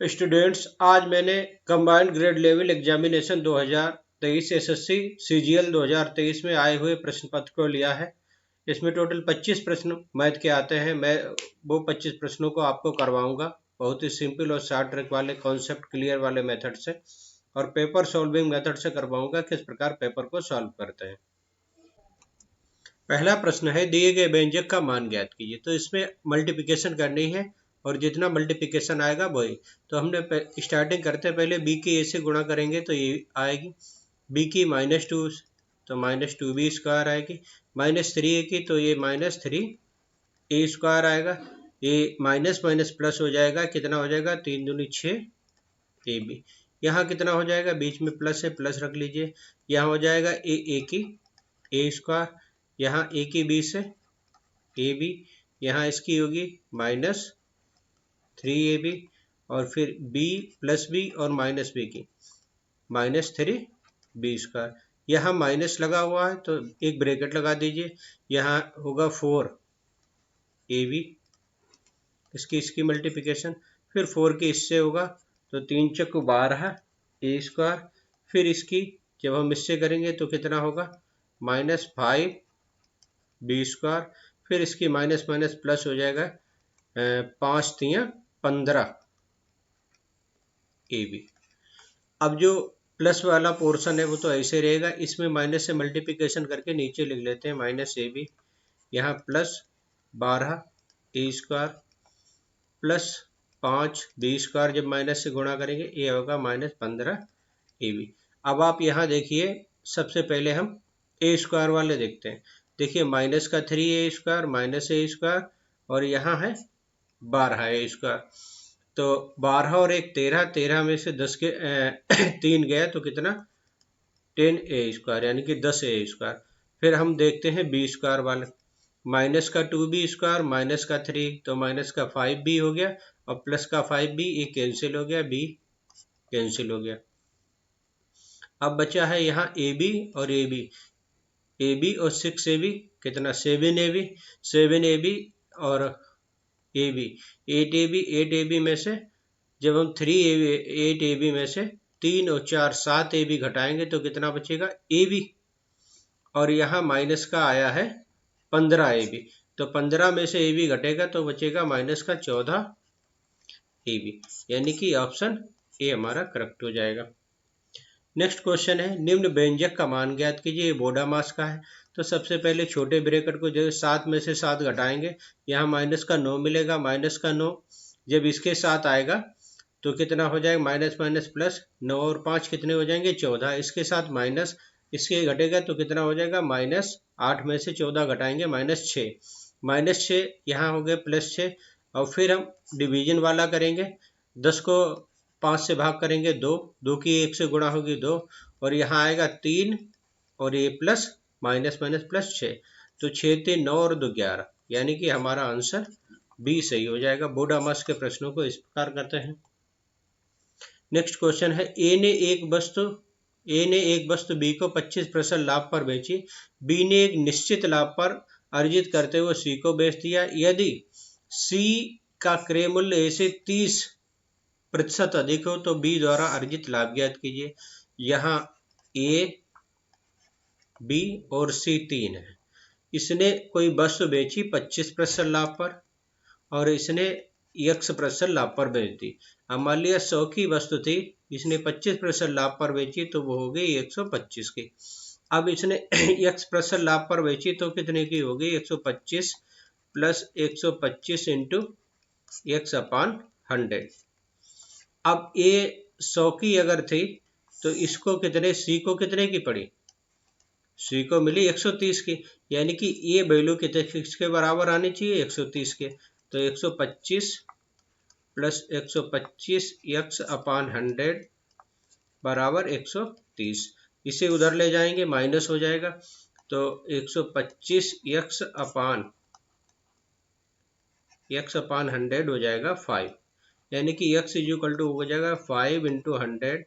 Students, आज मैंने combined grade level examination 2023 SSC CGL 2023 में आए हुए प्रश्न पत्र को लिया है। इसमें टोटल 25 प्रश्न मैथ के आते हैं। मैं वो 25 प्रश्नों को आपको करवाऊंगा बहुत ही सिंपल और शॉर्ट ट्रिक वाले, कॉन्सेप्ट क्लियर वाले मेथड से, और पेपर सॉल्विंग मेथड से करवाऊंगा किस प्रकार पेपर को सॉल्व करते हैं। पहला प्रश्न है, दिए गए व्यंजक का मान ज्ञात कीजिए। तो इसमें मल्टीप्लिकेशन करनी है और जितना मल्टीप्लिकेशन आएगा वही। तो हमने स्टार्टिंग करते पहले बी की ए से गुणा करेंगे तो ये आएगी, बी की -2 तो -2b स्क्वायर आएगी, -3a की तो ये -3a स्क्वायर आएगा, ये माइनस माइनस प्लस हो जाएगा, कितना हो जाएगा 3 दूनी 6ab। यहाँ कितना हो जाएगा, बीच में प्लस है, प्लस रख लीजिए। यहाँ हो जाएगा ए की ए स्क्वायर, यहाँ ए की बी से ए बी, यहाँ इसकी होगी -3ab, और फिर b प्लस बी और माइनस बी की -3b स्क्वायर। यहाँ माइनस लगा हुआ है तो एक ब्रैकेट लगा दीजिए, यहाँ होगा 4ab, इसकी मल्टीप्लिकेशन, फिर 4 की इससे होगा तो 3 चक्कू 12 ए स्क्वायर, फिर इसकी जब हम इससे करेंगे तो कितना होगा -5b स्क्वायर, फिर इसकी माइनस माइनस प्लस हो जाएगा 5 तियां 15ab। अब जो प्लस वाला पोर्शन है वो तो ऐसे रहेगा, इसमें माइनस से मल्टीप्लिकेशन करके नीचे लिख लेते हैं -ab, यहाँ +12 ए स्क्वायर प्लस 5b स्क्वायर, जब माइनस से गुणा करेंगे ये होगा -15ab। अब आप यहाँ देखिए, सबसे पहले हम ए स्क्वायर वाले देखते हैं। देखिए -3a स्क्वायर -a स्क्वायर और यहाँ है 12a स्क्वायर, तो 12 और 1 13, 13 में से 10 के 3 गया तो कितना 10a स्क्वायर, यानी कि 10a स्क्वायर। फिर हम देखते हैं बी स्क्वायर वाले, माइनस का 2b स्क्वायर माइनस का 3 तो माइनस का 5b हो गया, और प्लस का 5b, ये कैंसिल हो गया, b कैंसिल हो गया। अब बचा है यहाँ ab और ab और 6ab कितना 7ab, 7ab और ab 8ab, 8ab में से जब हम 8ab में से 3 और 4 7ab घटाएंगे तो कितना बचेगा ab, और यहाँ माइनस का आया है 15ab, तो 15 में से ab घटेगा तो बचेगा माइनस का 14ab, यानी कि ऑप्शन ए हमारा करेक्ट हो जाएगा। नेक्स्ट क्वेश्चन है, निम्न व्यंजक का मान ज्ञात कीजिए। ये बोडामास का है। तो सबसे पहले छोटे ब्रैकेट को जो 7 में से 7 घटाएंगे, यहाँ माइनस का 9 मिलेगा, माइनस का 9 जब इसके साथ आएगा तो कितना हो जाएगा माइनस माइनस प्लस, 9 और 5 कितने हो जाएंगे 14, इसके साथ माइनस, इसके घटेगा तो कितना हो जाएगा -8 में से 14 घटाएंगे -6 यहाँ हो गए +6, और फिर हम डिवीजन वाला करेंगे, 10 को 5 से भाग करेंगे 2, 2 की 1 से गुणा होगी 2, और यहाँ आएगा 3 और ये प्लस माइनस माइनस +6, तो 6 3 9 और 2 11, यानी कि हमारा आंसर बी सही हो जाएगा। बोडामास के प्रश्नों को इस प्रकार करते हैं। नेक्स्ट क्वेश्चन है, ए ने एक वस्तु बी को 25% लाभ पर बेची, बी ने एक निश्चित लाभ पर अर्जित करते हुए सी को बेच दिया। यदि सी का क्रय मूल्य ए से 30% अधिक हो तो बी द्वारा अर्जित लाभ ज्ञात कीजिए। यहाँ ए, बी और सी 3 है। इसने कोई वस्तु बेची 25% लाभ पर और इसने x% लाभ पर बेच दी। अब मान लिया 100 की वस्तु थी, इसने 25% लाभ पर बेची तो वो हो गई 125 की। अब इसने x% लाभ पर बेची तो कितने की होगी 125 प्लस 125 इंटू x/100। अब ये 100 की अगर थी तो इसको कितने, सी को कितने की पड़ी, सी को मिली 130 की, यानी कि ये वैल्यू किसके बराबर आनी चाहिए 130 के, तो 125 प्लस 125 x/100 बराबर 130। इसे उधर ले जाएंगे माइनस हो जाएगा, तो 125 x/100 हो जाएगा 5, यानी कि x = हो जाएगा 5 ×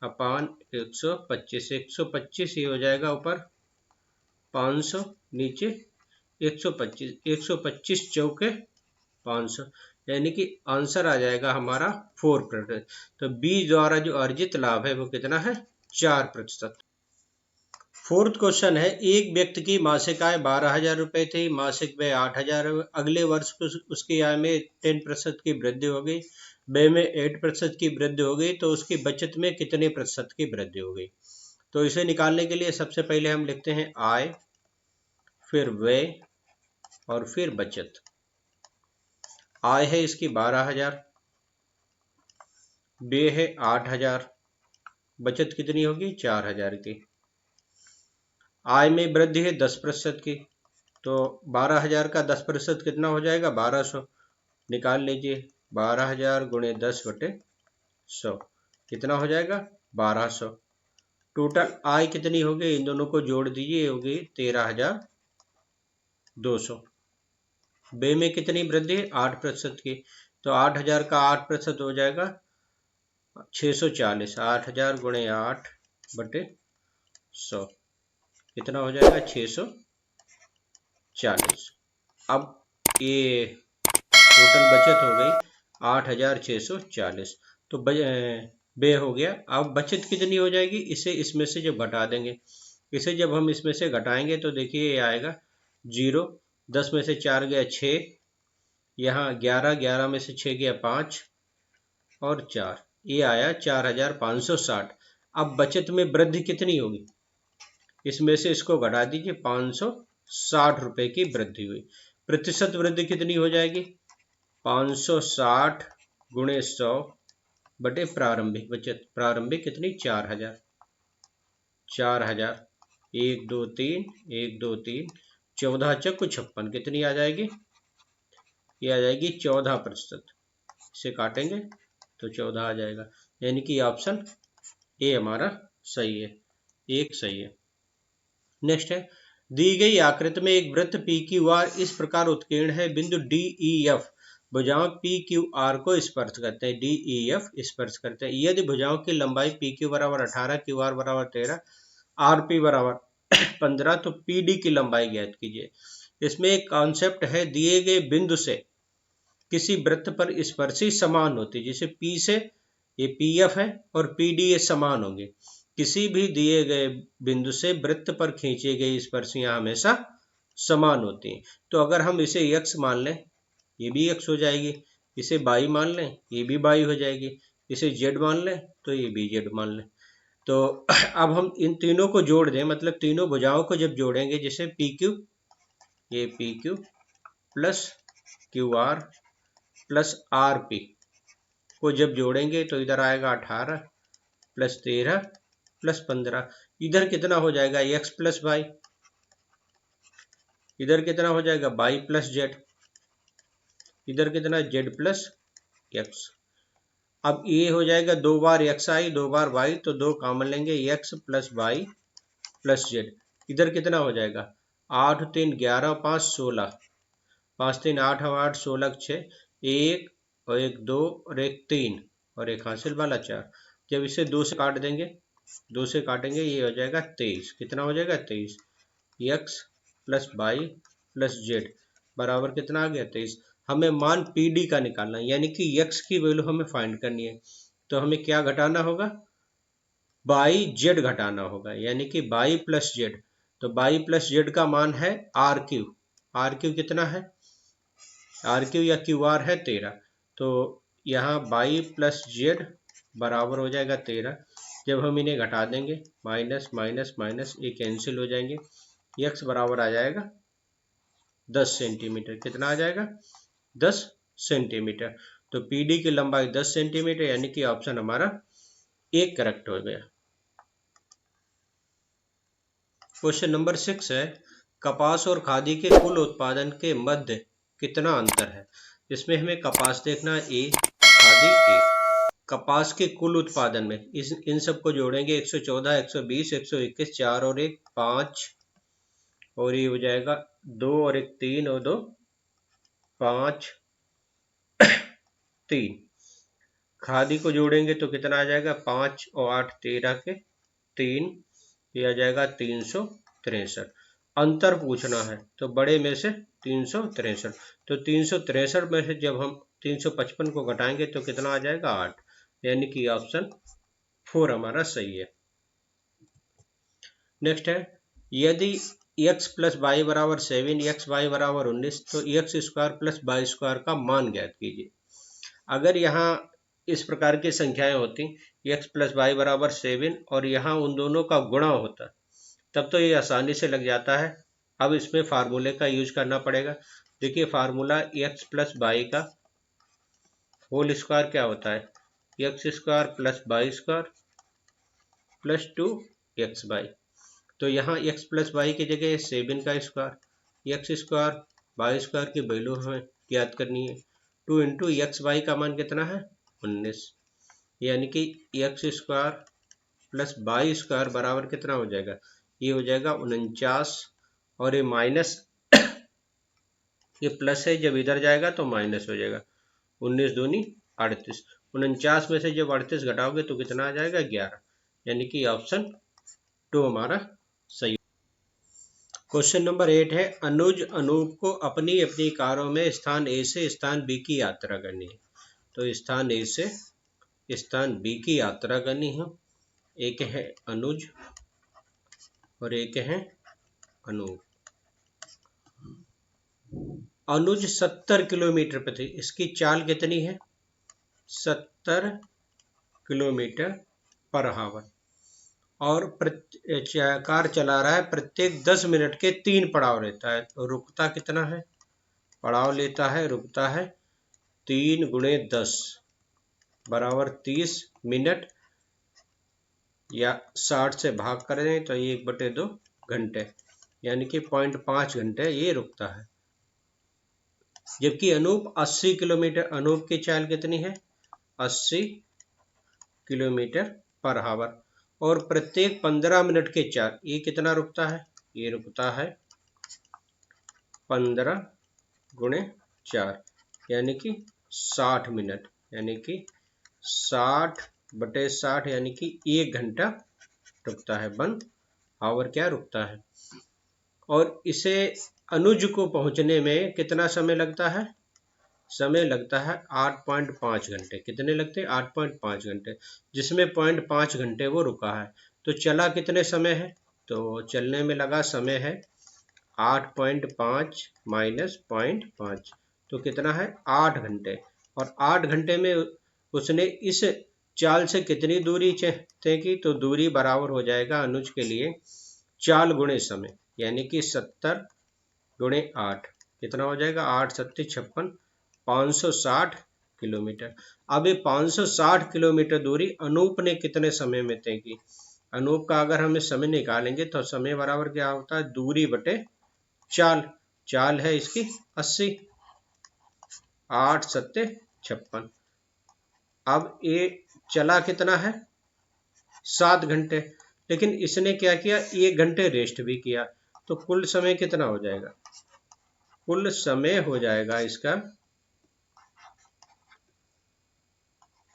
100/125। 125 ये हो जाएगा ऊपर 500, नीचे 125, 125 चौके 500, यानी कि आंसर आ जाएगा हमारा 4%। तो बी द्वारा जो अर्जित लाभ है वो कितना है? 4%। फोर्थ क्वेश्चन है, एक व्यक्ति की मासिक आय 12,000 रुपए थी, मासिक व्यय 8,000, अगले वर्ष उसकी आय में 10% की वृद्धि हो गई, व्यय में 8% की वृद्धि हो गई, तो उसकी बचत में कितने प्रतिशत की वृद्धि हो गई? तो इसे निकालने के लिए सबसे पहले हम लिखते हैं आय, फिर व्यय और फिर बचत। आय है इसकी 12,000, व्यय है 8,000, बचत कितनी होगी? 4,000 की। आय में वृद्धि है 10% की, तो 12,000 का 10% कितना हो जाएगा? 1200। निकाल लीजिए, 12,000 गुणे 10/100 कितना हो जाएगा? 1200। टोटल आय कितनी होगी? इन दोनों को जोड़ दीजिए, होगी 13,200। व्यय में कितनी वृद्धि है? 8% की, तो 8,000 का 8% हो जाएगा 640। 8,000 गुणे 8/100 कितना हो जाएगा? 640। अब ये टोटल बचत हो गई 8,640, तो व्यय हो गया। अब बचत कितनी हो जाएगी? इसे इसमें से जब घटा देंगे, इसे जब हम इसमें से घटाएंगे तो देखिए ये आएगा 0, 10 में से 4 गया 6, यहाँ 11, 11 में से 6 गया 5 और 4, ये आया 4,560। अब बचत में वृद्धि कितनी होगी? इसमें से इसको घटा दीजिए, 560 रुपए की वृद्धि हुई। प्रतिशत वृद्धि कितनी हो जाएगी? 560 गुणे 100 बटे प्रारंभिक बचत। प्रारंभिक कितनी? 4,000। 4,000, 1 2 3, 1 2 3, 14 चक्कु 56 कितनी आ जाएगी? ये आ जाएगी 14%। इसे काटेंगे तो 14 आ जाएगा, यानी कि ऑप्शन ए हमारा सही है, एक सही है। नेक्स्ट है, दी गई आकृति में एक वृत्त पी क्यू आर इस प्रकार उत्कीर्ण है, बिंदु डी ई एफ भुजाओं पी क्यू आर को स्पर्श करते हैं। डी ई एफ स्पर्श करते हैं। यदि भुजाओं की लंबाई पी क्यू बराबर 18, क्यू आर बराबर 13, आर पी बराबर 15, तो पी डी की लंबाई ज्ञात कीजिए। इसमें एक कॉन्सेप्ट है, दिए गए बिंदु से किसी वृत्त पर स्पर्शी समान होती है। जैसे पी से ये पी एफ है और पी डी ये समान होंगे। किसी भी दिए गए बिंदु से वृत्त पर खींची गई स्पर्शियां हमेशा समान होती हैं। तो अगर हम इसे x मान लें, ये भी x हो जाएगी, इसे y मान लें, ये भी y हो जाएगी, इसे z मान लें तो ये भी z मान लें। तो अब हम इन तीनों को जोड़ दें, मतलब तीनों भुजाओं को जब जोड़ेंगे, जैसे पी क्यू, ये P Q plus Q R plus R P को जब जोड़ेंगे तो इधर आएगा 18 प्लस 13 प्लस 15, इधर कितना हो जाएगा? x प्लस वाई, इधर कितना हो जाएगा? y प्लस जेड, इधर कितना? z plus x। अब ये हो जाएगा 2 बार x आई 2 बार y, तो 2 कॉमन लेंगे, x plus y plus z। इधर कितना हो जाएगा? 8 3 11 5 16, 5 3 8 8 16 6, 1 और 1 2 और 1 3 और एक हासिल वाला 4। जब इसे 2 से काट देंगे, 2 से काटेंगे, ये हो जाएगा 23। कितना हो जाएगा? 23। x plus y plus z बराबर कितना आ गया? 23। हमें मान पी डी का निकालना है, यानी कि x की वैल्यू हमें फाइंड करनी है। तो हमें क्या घटाना होगा? बाई जेड घटाना होगा, यानी कि बाई प्लस जेड। तो बाई प्लस जेड का मान है आर क्यू। आर क्यू कितना है? आर क्यू या क्यू आर है 13। तो यहाँ बाई प्लस जेड बराबर हो जाएगा 13। जब हम इन्हें घटा देंगे, माइनस माइनस माइनस ये कैंसिल हो जाएंगे, x बराबर आ जाएगा 10 सेंटीमीटर। कितना आ जाएगा? 10 सेंटीमीटर। तो पी डी की लंबाई 10 सेंटीमीटर, यानी कि ऑप्शन हमारा एक करेक्ट हो गया। क्वेश्चन नंबर 6 है, कपास और खादी के कुल उत्पादन के मध्य कितना अंतर है? इसमें हमें कपास देखना है ए, खादी ए। कपास के कुल उत्पादन में इन सबको जोड़ेंगे, 114, 120, 121, 4 और 1 5, और ये हो जाएगा 2 और 1 3 और 2 5 3। खादी को जोड़ेंगे तो कितना आ जाएगा? 5 और 8 13 के 3, ये आ जाएगा 363। अंतर पूछना है तो बड़े में से 363। तो 363 में से जब हम 355 को घटाएंगे तो कितना आ जाएगा 8, यानी कि ऑप्शन 4 हमारा सही है। नेक्स्ट है, यदि x प्लस वाई बराबर 7, एक्स वाई बराबर 19, तो x square plus y square का मान ज्ञात कीजिए। अगर यहाँ इस प्रकार की संख्याएं होती, x प्लस वाई बराबर 7 और यहाँ उन दोनों का गुणा होता, तब तो ये आसानी से लग जाता है। अब इसमें फार्मूले का यूज करना पड़ेगा। देखिए फार्मूला x प्लस वाई का होल स्क्वायर क्या होता है, x square plus y square plus 2xy। तो यहाँ x प्लस वाई की जगह 7 का square, x square y square की वैल्यू हमें याद करनी है। 2 इंटू एक्स वाई का मान कितना है 19, यानी कि x square plus y square बराबर कितना हो जाएगा, ये हो जाएगा 49, और ये माइनस ये प्लस है, जब इधर जाएगा तो माइनस हो जाएगा। 19 दूनी 38, 49 में से जब 38 घटाओगे तो कितना आ जाएगा 11, यानी कि ऑप्शन 2 हमारा सही। क्वेश्चन नंबर 8 है, अनुज अनूप को अपनी अपनी कारों में स्थान ए से स्थान बी की यात्रा करनी है। तो स्थान ए से स्थान बी की यात्रा करनी है। एक है अनुज और एक है अनूप। अनुज 70 किलोमीटर प्रति, इसकी चाल कितनी है 70 किलोमीटर पर आवर, और कार चला रहा है, प्रत्येक 10 मिनट के 3 पड़ाव लेता है। तो रुकता कितना है, पड़ाव लेता है, रुकता है 3 गुणे 10 बराबर 30 मिनट, या 60 से भाग करें तो 1/2 घंटे, यानी कि 0.5 घंटे ये रुकता है। जबकि अनूप 80 किलोमीटर, अनूप की चाल कितनी है 80 किलोमीटर पर आवर, और प्रत्येक 15 मिनट के 4, ये कितना रुकता है, ये रुकता है 15 गुणे 4, यानी कि 60 मिनट, यानी कि 60/60, यानी कि 1 घंटा रुकता है, 1 आवर क्या रुकता है। और इसे अनुज को पहुंचने में कितना समय लगता है, समय लगता है 8.5 घंटे। कितने लगते हैं 8.5 घंटे, जिसमें 0.5 घंटे वो रुका है। तो चला कितने समय है, तो चलने में लगा समय है 8.5 माइनस 0.5, तो कितना है 8 घंटे। और 8 घंटे में उसने इस चाल से कितनी दूरी तय की, तो दूरी बराबर हो जाएगा अनुज के लिए चाल गुणे समय, यानी कि 70 गुणे 8, कितना हो जाएगा 8 7 56, 560 किलोमीटर। अब ये 560 किलोमीटर दूरी अनूप ने कितने समय में तय की। अनूप का अगर हमें समय निकालेंगे तो समय बराबर क्या होता है, दूरी बटे चाल। चाल है इसकी 80, 8 7 56। अब ये चला कितना है 7 घंटे, लेकिन इसने क्या किया 1 घंटे रेस्ट भी किया, तो कुल समय कितना हो जाएगा, कुल समय हो जाएगा इसका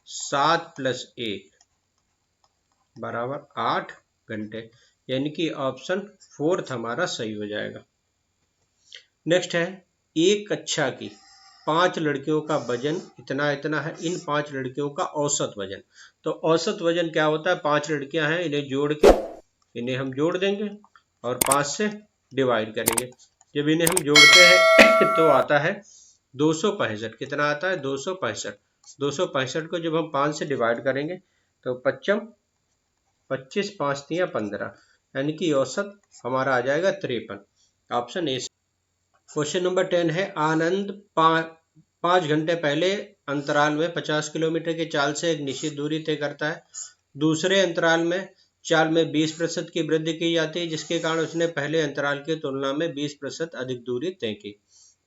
7 + 1 बराबर 8 घंटे, यानी कि ऑप्शन 4 हमारा सही हो जाएगा। नेक्स्ट है, एक कक्षा की 5 लड़कियों का वजन इतना इतना है, इन 5 लड़कियों का औसत वजन। तो औसत वजन क्या होता है, 5 लड़कियां हैं, इन्हें जोड़ के इन्हें हम जोड़ देंगे और 5 से डिवाइड करेंगे। जब इन्हें हम जोड़ते हैं तो आता है 265। कितना आता है 265। 265 को जब हम 5 से डिवाइड करेंगे तो 25 25 5 × 15, यानी कि औसत हमारा आ जाएगा 53, ऑप्शन ए। क्वेश्चन नंबर 10 है, आनंद 5 घंटे पहले अंतराल में 50 किलोमीटर की चाल से एक निश्चित दूरी तय करता है। दूसरे अंतराल में चाल में 20% की वृद्धि की जाती है, जिसके कारण उसने पहले अंतराल की तुलना में 20% अधिक दूरी तय की।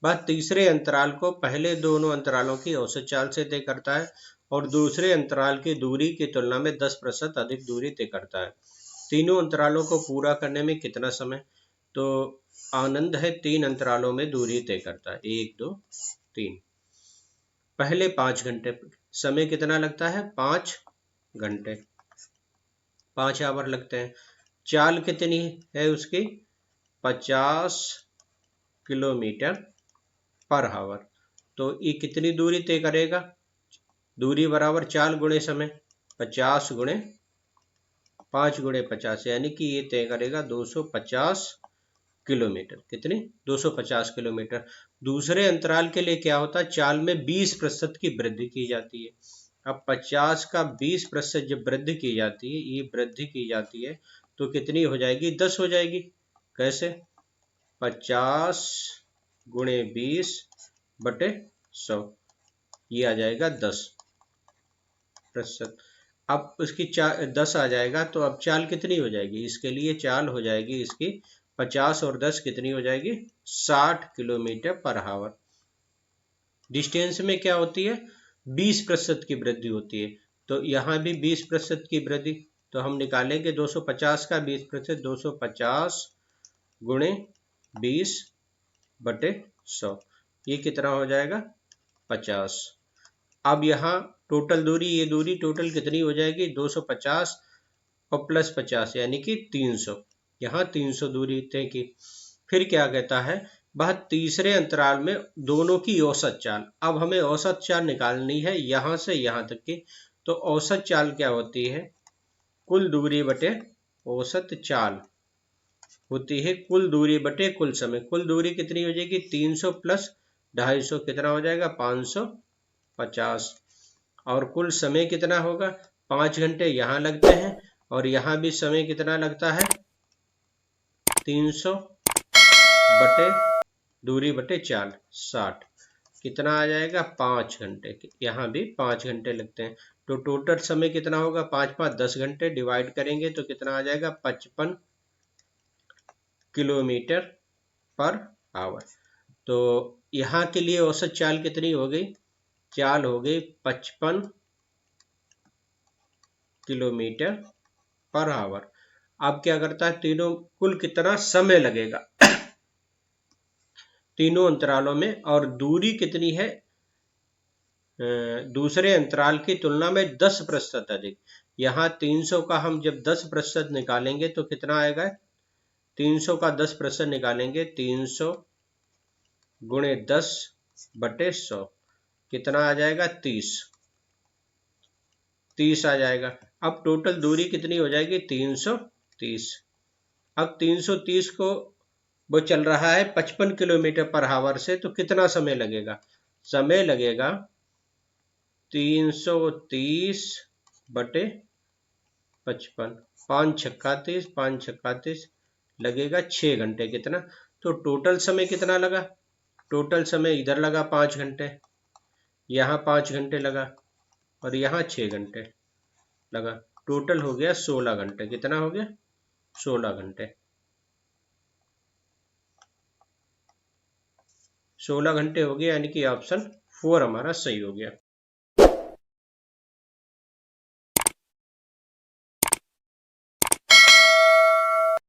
वह तीसरे अंतराल को पहले दोनों अंतरालों की औसत चाल से तय करता है और दूसरे अंतराल की दूरी की तुलना में 10% अधिक दूरी तय करता है। तीनों अंतरालों को पूरा करने में कितना समय, तो आनंद है 3 अंतरालों में दूरी तय करता है, 1 2 3। पहले 5 घंटे, समय कितना लगता है 5 घंटे, 5 आवर लगते हैं। चाल कितनी है उसकी 50 किलोमीटर पर आवर। तो ये कितनी दूरी तय करेगा? दूरी बराबर चाल गुणे समय, 50 गुणे 5 गुणे 50, यानी कि ये तय करेगा 250 किलोमीटर। कितनी? 250 किलोमीटर। दूसरे अंतराल के लिए क्या होता है? चाल में 20% की वृद्धि की जाती है। अब 50 का 20% जब वृद्धि की जाती है, ये वृद्धि की जाती है, तो कितनी हो जाएगी? 10 हो जाएगी। कैसे? 50 गुणे 20 बटे 100, ये आ जाएगा 10%। अब उसकी 10 आ जाएगा, तो अब चाल कितनी हो जाएगी? इसके लिए चाल हो जाएगी इसकी 50 और 10 कितनी हो जाएगी? 60 किलोमीटर पर आवर। डिस्टेंस में क्या होती है? 20% की वृद्धि होती है, तो यहाँ भी 20% की वृद्धि। तो हम निकालेंगे 250 का 20%, 250 गुणे 20 बटे 100, ये कितना हो जाएगा? 50। अब यहाँ टोटल दूरी, ये दूरी टोटल कितनी हो जाएगी? 250 और प्लस 50 यानी कि 300। यहाँ 300 दूरी तय की। फिर क्या कहता है? वह तीसरे अंतराल में दोनों की औसत चाल। अब हमें औसत चाल निकालनी है यहाँ से यहाँ तक की। तो औसत चाल क्या होती है? कुल दूरी बटे औसत चाल होती है कुल दूरी बटे कुल समय। कुल दूरी कितनी हो जाएगी? 300 प्लस 250 कितना हो जाएगा? 550। और कुल समय कितना होगा? 5 घंटे यहाँ लगते हैं, और यहाँ भी समय कितना लगता है? 300 बटे दूरी बटे चाल 60, कितना आ जाएगा? 5 घंटे। यहाँ भी 5 घंटे लगते हैं, तो टोटल समय कितना होगा? 5 5 10 घंटे, डिवाइड करेंगे तो कितना आ जाएगा? 55 किलोमीटर पर आवर। तो यहाँ के लिए औसत चाल कितनी हो गई? चाल हो गई 55 किलोमीटर पर आवर। अब क्या करता है? तीनों कुल कितना समय लगेगा तीनों अंतरालों में, और दूरी कितनी है दूसरे अंतराल की तुलना में 10% अधिक। यहाँ 300 का हम जब 10% निकालेंगे तो कितना आएगा? 300 का 10% निकालेंगे, 300 गुणे 10 बटे 100, कितना आ जाएगा? 30 आ जाएगा। अब टोटल दूरी कितनी हो जाएगी? 330। अब 330 को वो चल रहा है 55 किलोमीटर पर आवर से, तो कितना समय लगेगा? समय लगेगा 330 बटे 55, 5 छक्का 30, 5 छक्का 30, लगेगा 6 घंटे। कितना? तो टोटल समय कितना लगा? टोटल समय इधर लगा 5 घंटे, यहाँ 5 घंटे लगा, और यहाँ 6 घंटे लगा। टोटल हो गया 16 घंटे। कितना हो गया? 16 घंटे। 16 घंटे हो गया, यानी कि ऑप्शन 4 हमारा सही हो गया।